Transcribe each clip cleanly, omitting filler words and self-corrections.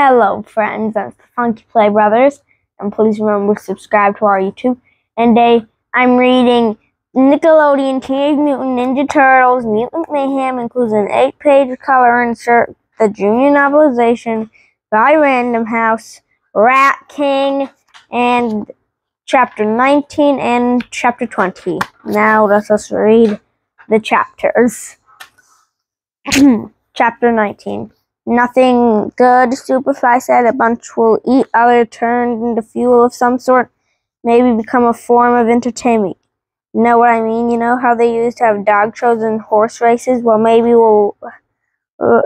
Hello friends, that's the Funky Play Brothers, and please remember to subscribe to our YouTube. And today I'm reading Nickelodeon Teenage Mutant Ninja Turtles Mutant Mayhem, includes an 8-page color insert, the junior novelization by Random House, Rat King, and Chapter 19 and Chapter 20. Now let us read the chapters. Chapter 19. Nothing good, Superfly said. A bunch will eat, other turned into fuel of some sort, maybe become a form of entertainment. You know what I mean? You know how they used to have dog shows and horse races? Well, maybe we'll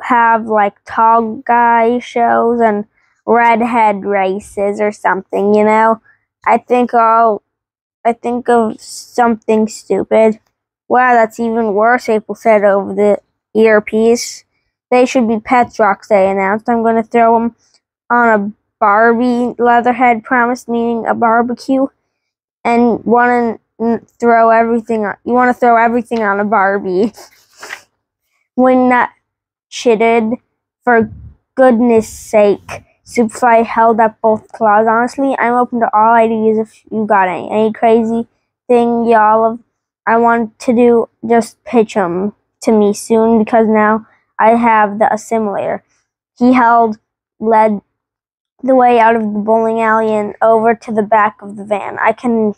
have like tall guy shows and redhead races or something, you know? I think of something stupid. Wow, that's even worse, April said over the earpiece. They should be pets, Roxy announced. I'm going to throw them on a Barbie, Leatherhead promised, meaning a barbecue. And want to throw everything on. You want to throw everything on a Barbie. When that chitted, for goodness sake. Superfly held up both claws. Honestly, I'm open to all ideas if you got any crazy thing y'all I want to do. Just pitch them to me soon, because now I have the assimilator. He led the way out of the bowling alley and over to the back of the van. I can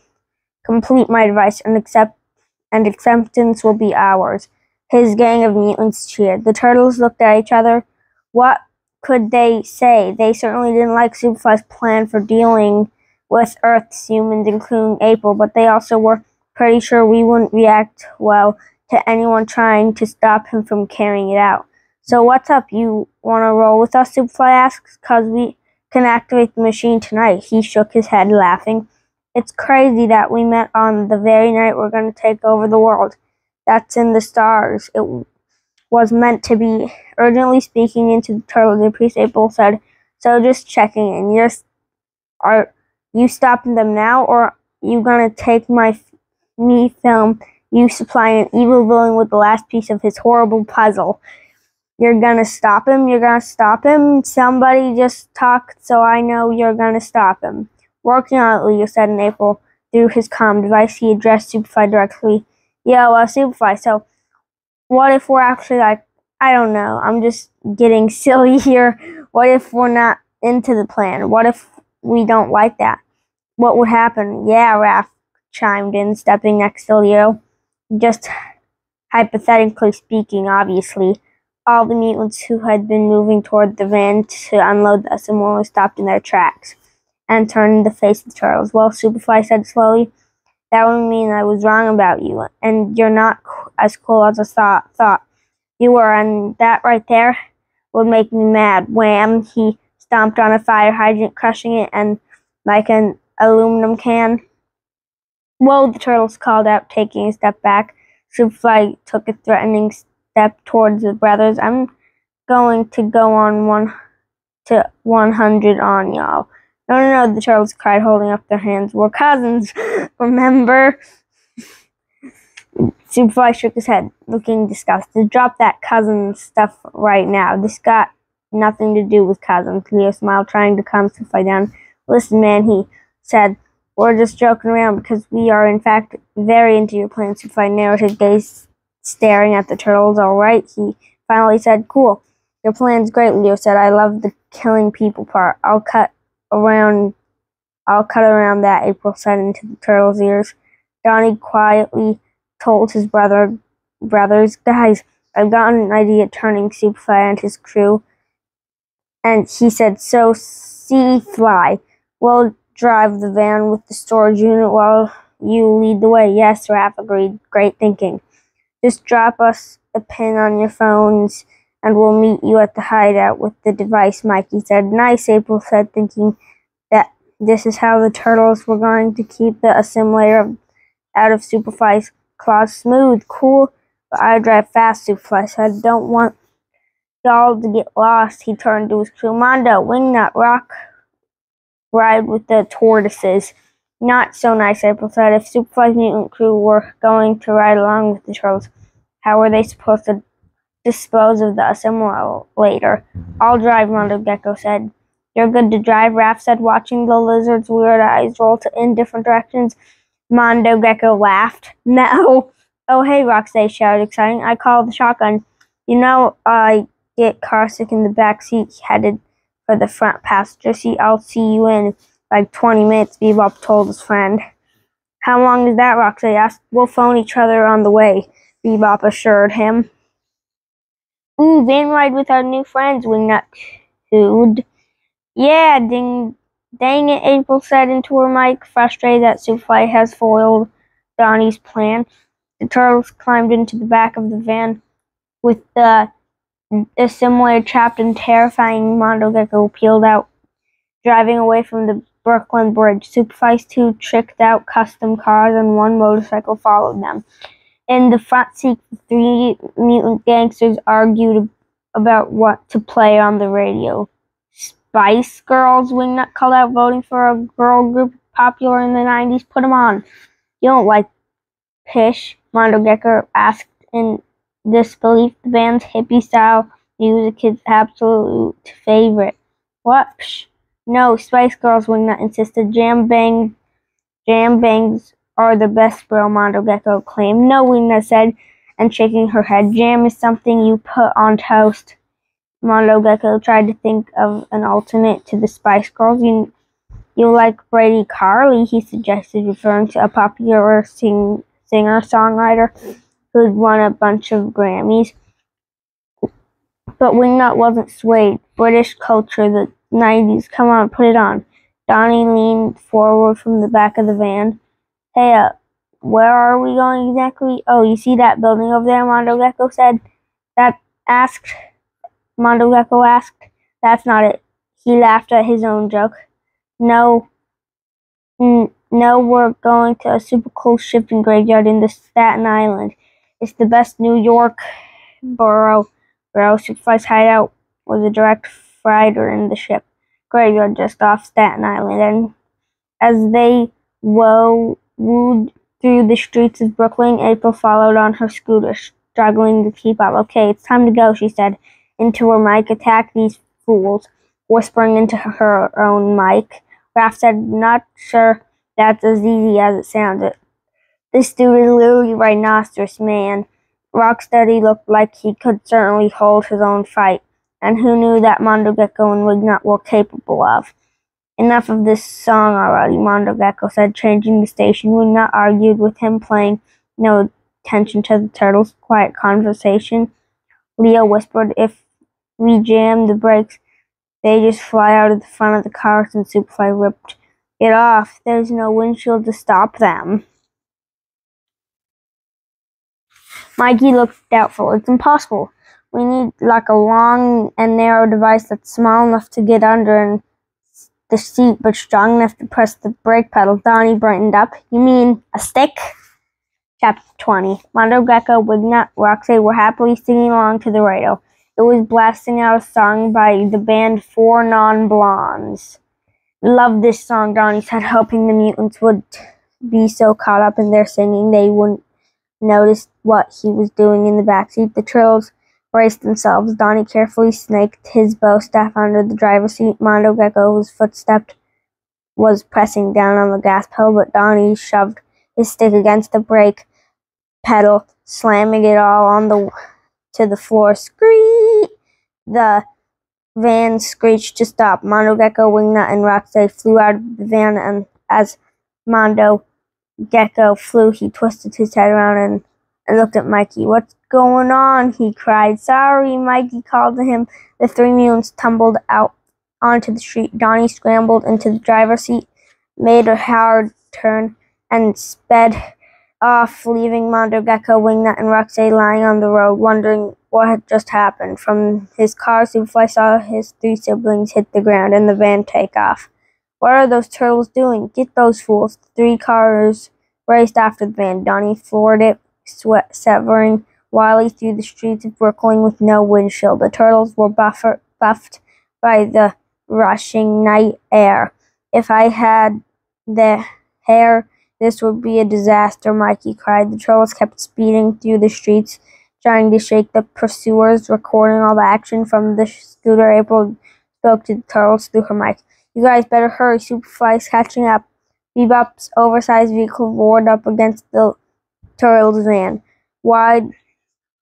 complete my device and acceptance will be ours. His gang of mutants cheered. The turtles looked at each other. What could they say? They certainly didn't like Superfly's plan for dealing with Earth's humans, including April, but they also were pretty sure we wouldn't react well to anyone trying to stop him from carrying it out. So what's up? You want to roll with us? Superfly asks. 'Cause we can activate the machine tonight. He shook his head, laughing. It's crazy that we met on the very night we're going to take over the world. That's in the stars. It was meant to be. Urgently speaking into the turtles, priest April said, so just checking in. Are you stopping them now, or are you going to take me film you supply an evil villain with the last piece of his horrible puzzle? You're gonna stop him? You're gonna stop him? Somebody just talk so I know you're gonna stop him. Working on it, Leo said in April. Through his comm device, he addressed Superfly directly. Yeah, well, Superfly, so what if we're actually like, I don't know, I'm just getting silly here. What if we're not into the plan? What if we don't like that? What would happen? Yeah, Raph chimed in, stepping next to Leo. Just hypothetically speaking, obviously. All the mutants who had been moving toward the van to unload the assimilator stopped in their tracks and turned to face the turtles. Well, Superfly said slowly, that would mean I was wrong about you, and you're not as cool as I thought you were, and that right there would make me mad. Wham! He stomped on a fire hydrant, crushing it and like an aluminum can. Whoa, the turtles called out, taking a step back. Superfly took a threatening step towards the brothers. I'm going to go on 100 on y'all. No, the turtles cried, holding up their hands. We're cousins, remember? Superfly shook his head, looking disgusted. Drop that cousin stuff right now. This got nothing to do with cousins. Leo smiled, trying to calm Superfly down. Listen, man, he said, we're just joking around because we are, in fact, very into your plan. Superfly narrowed his gaze, staring at the turtles. All right, he finally said, cool. Your plan's great, Leo said. I love the killing people part. I'll cut around that, April said into the turtles' ears. Donnie quietly told his brothers, guys, I've got an idea, turning Superfly and his crew. And he said, so Fly, we'll drive the van with the storage unit while you lead the way. Yes, Raph agreed. Great thinking. Just drop us a pin on your phones and we'll meet you at the hideout with the device, Mikey said. Nice, April said, thinking that this is how the turtles were going to keep the assimilator out of Superfly's claws. Smooth, cool, but I drive fast, Superfly said. Don't want y'all to get lost. He turned to his crew. Mondo, Wingnut, Rock, ride with the tortoises. Not so nice, April said. If Superfly's mutant crew were going to ride along with the turtles, how were they supposed to dispose of the assimilator later? I'll drive, Mondo Gecko said. "You're good to drive," Raph said, watching the lizard's weird eyes roll in different directions. Mondo Gecko laughed. "No." "Oh, hey," Roxy shouted, excited. "I called the shotgun. You know, I get carsick in the back seat, headed for the front passenger seat. I'll see you in like 20 minutes, Bebop told his friend. "How long is that?" Roxy asked. "We'll phone each other on the way," Bebop assured him. "Ooh, van ride with our new friends," Wingnut cooed. "Yeah, dang it," April said into her mic, frustrated that Superfly has foiled Donnie's plan. The turtles climbed into the back of the van with the assimilated, trapped, and terrifying Mondo Gecko peeled out, driving away from the Brooklyn Bridge. Superfly's two tricked-out custom cars and one motorcycle followed them. In the front seat, the three mutant gangsters argued about what to play on the radio. "Spice Girls," Wingnut called out, voting for a girl group popular in the 90s. "Put 'em on." "You don't like Pish?" Mondo Gecko asked in disbelief. The band's hippie-style music his absolute favorite. "What? Psh. No, Spice Girls," Wingnut insisted. Jam bangs are the best, bro," Mondo Gecko claimed. "No," Wingnut said, and shaking her head. "Jam is something you put on toast." Mondo Gecko tried to think of an alternate to the Spice Girls. You like Brady Carly," he suggested, referring to a popular singer-songwriter who'd won a bunch of Grammys. But Wingnut wasn't swayed. "British culture, the 90s. Come on, put it on." Donnie leaned forward from the back of the van. "Hey, where are we going exactly?" "Oh, you see that building over there?" Mondo Gecko asked. "That's not it." He laughed at his own joke. No, we're going to a super cool shipping graveyard in the Staten Island. It's the best New York borough. Superfly's hideout was a direct freighter in the ship graveyard just off Staten Island, and as they wooed through the streets of Brooklyn, April followed on her scooter, struggling to keep up. "Okay, it's time to go," she said into her mic. "Attack these fools," whispering into her own mic. Raph said, "Not sure that's as easy as it sounds. This dude is literally rhinoceros, man." Rocksteady looked like he could certainly hold his own fight, and who knew that Mondo Gecko and Wingnut were capable of. "Enough of this song already," Mondo Gecko said, changing the station. Wingnut argued with him, paying no attention to the turtles' quiet conversation. Leo whispered, "If we jam the brakes, they just fly out of the front of the cars," and Superfly ripped it off. "There's no windshield to stop them." Mikey looked doubtful. "It's impossible. We need like a long and narrow device that's small enough to get under the seat, but strong enough to press the brake pedal." Donnie brightened up. "You mean a stick?" Chapter 20. Mondo Gecko, Wingnut, Roxy were happily singing along to the radio. It was blasting out a song by the band Four Non-Blondes. "Love this song," Donnie said, hoping the mutants would be so caught up in their singing they wouldn't notice what he was doing in the backseat. The turtles braced themselves. Donnie carefully snaked his bow staff under the driver's seat. Mondo Gecko's footstep was pressing down on the gas pedal, but Donnie shoved his stick against the brake pedal, slamming it all to the floor. Screech! The van screeched to stop. Mondo Gecko, Wingnut, and Roxy flew out of the van, and as Mondo Gecko flew, he twisted his head around and looked at Mikey. "What's going on?" he cried. "Sorry," Mikey called to him. The three mutants tumbled out onto the street. Donnie scrambled into the driver's seat, made a hard turn, and sped off, leaving Mondo Gecko, Wingnut, and Roxy lying on the road, wondering what had just happened. From his car, Superfly saw his three siblings hit the ground and the van take off. "What are those turtles doing? Get those fools!" The three cars raced after the van. Donnie floored it, severing wildly through the streets of Brooklyn with no windshield. The turtles were buffed by the rushing night air. "If I had the hair, this would be a disaster," Mikey cried. The turtles kept speeding through the streets, trying to shake the pursuers, recording all the action from the scooter. April spoke to the turtles through her mic. You guys better hurry, Superfly's catching up. Bebop's oversized vehicle roared up against the turtles' van. Why'd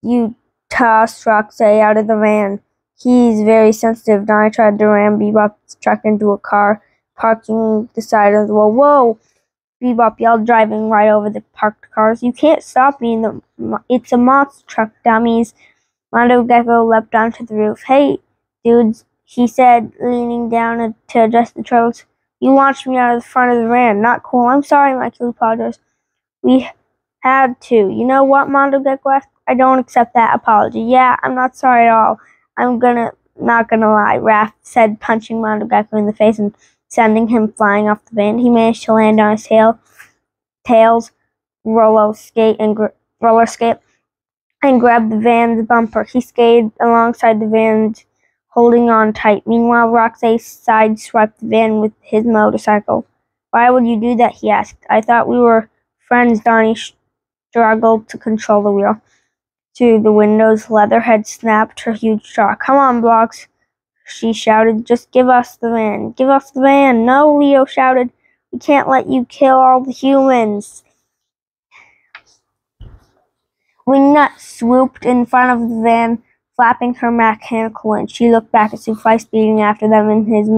you toss Roxy out of the van? He's very sensitive. Donnie tried to ram Bebop's truck into a car parking the side of the road. Whoa! Bebop yelled, driving right over the parked cars. You can't stop me. It's a monster truck, dummies. Mondo Gecko leapt onto the roof. Hey, dudes, he said, leaning down to address the turtles. You launched me out of the front of the van. Not cool. I'm sorry, Mikey apologized. We had to. You know what, Mondo Gecko asked? I don't accept that apology. Yeah, I'm not sorry at all. Not gonna lie, Raph said, punching Mondo Gecko in the face and sending him flying off the van. He managed to land on his tails, roller skate, and grabbed the van's bumper. He skated alongside the van, holding on tight. Meanwhile, Roxy sideswiped the van with his motorcycle. Why would you do that? He asked. I thought we were friends. Donnie struggled to control the wheel. Through the windows, Leatherhead snapped her huge jaw. Come on, Blocks, she shouted. Just give us the van. Give us the van. No, Leo shouted. We can't let you kill all the humans. Wingnut swooped in front of the van, flapping her mechanical wings. She looked back at Superfly speeding after them in his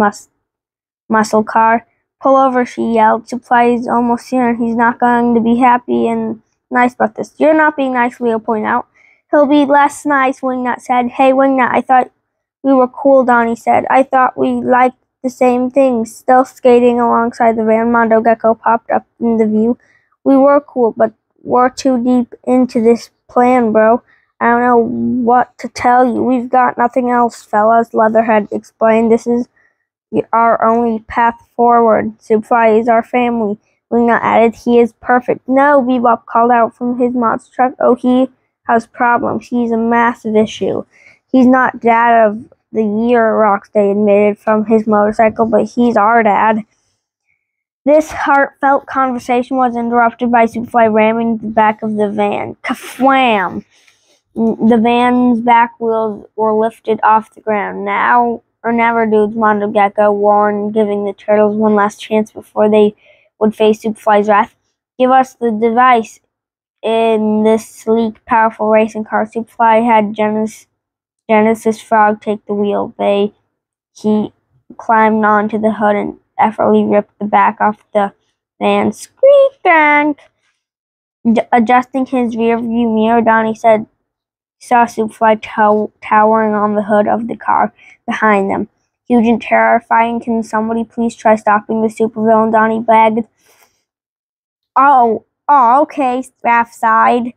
muscle car. Pull over, she yelled. Superfly is almost here and he's not going to be happy and nice about this. You're not being nice, Leo pointed out. He'll be less nice, Wingnut said. Hey, Wingnut, I thought we were cool, Donnie said. I thought we liked the same things. Still skating alongside the van, Mondo Gecko popped up in the view. We were cool, but we're too deep into this plan, bro. I don't know what to tell you. We've got nothing else, fellas, Leatherhead explained. This is our only path forward. Superfly is our family. Wingnut added, he is perfect. No, Bebop called out from his monster truck. Oh, he has problems. He's a massive issue. He's not dad of the year, Rocksteady admitted from his motorcycle, but he's our dad. This heartfelt conversation was interrupted by Superfly ramming the back of the van. Ka-fwam! The van's back wheels were lifted off the ground. Now or never, dudes, Mondo Gecko warned, giving the turtles one last chance before they would face Superfly's wrath. Give us the device. In this sleek, powerful racing car, Superfly had Genesis Frog take the wheel. He climbed onto the hood and effortlessly ripped the back off the van. Squeak bang! Adjusting his rearview mirror, Donnie said he saw Superfly towering on the hood of the car behind them. Huge and terrifying. Can somebody please try stopping the supervillain? Donnie begged. Oh, okay, Raph sighed.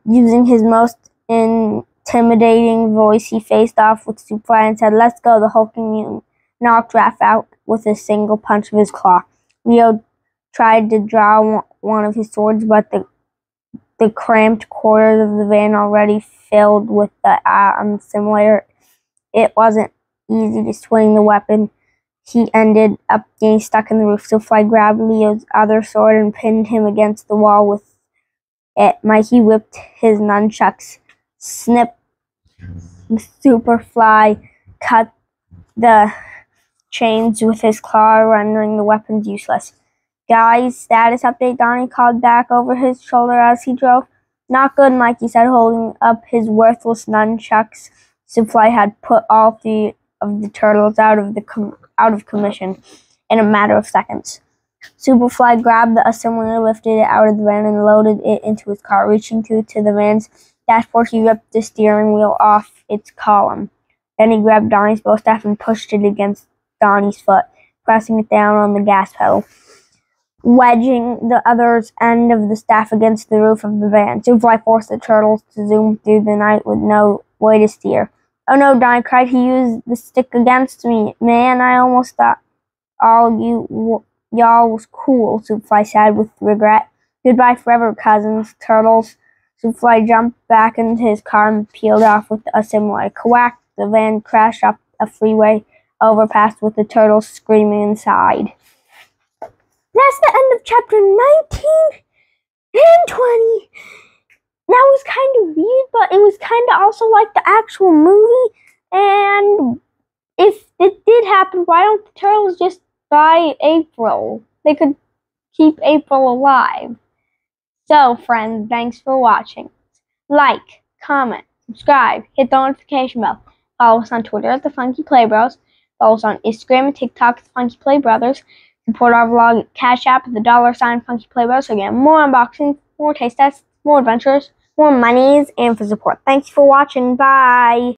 Using his most intimidating voice, he faced off with Superfly and said, let's go. The hulking mutant knocked Raph out with a single punch of his claw. Leo tried to draw one of his swords, but the cramped quarters of the van already filled with the simulator. It wasn't easy to swing the weapon. He ended up getting stuck in the roof. Superfly grabbed Leo's other sword and pinned him against the wall with it. Mikey whipped his nunchucks. Snip. Superfly cut the chains with his claw, rendering the weapons useless. Guys, status update, Donnie called back over his shoulder as he drove. Not good, Mikey said, holding up his worthless nunchucks. Superfly had put all three of the turtles out of commission in a matter of seconds. Superfly grabbed the assembler, lifted it out of the van, and loaded it into his car. Reaching to the van's dashboard, he ripped the steering wheel off its column. Then he grabbed Donnie's bow staff and pushed it against Donnie's foot, pressing it down on the gas pedal, wedging the other's end of the staff against the roof of the van. Superfly forced the turtles to zoom through the night with no way to steer. Oh no, Donnie cried. He used the stick against me. Man, I almost thought y'all was cool, Superfly said with regret. Goodbye forever, cousins, turtles. Superfly jumped back into his car and peeled off with a similar quack. The van crashed up a freeway overpass with the turtles screaming inside. That's the end of chapter 19 and 20. That was kind of weird, but it was kind of also like the actual movie. And if it did happen, why don't the turtles just buy April? They could keep April alive. So, friends, thanks for watching. Like, comment, subscribe, hit the notification bell. Follow us on Twitter at The Funky Playbros. Follow us on Instagram and TikTok at The Funky Playbrothers. Support our vlog at Cash App at the $ Funky Playbros. So again, more unboxings, more taste tests, more adventures, more monies, and for support. Thanks for watching. Bye.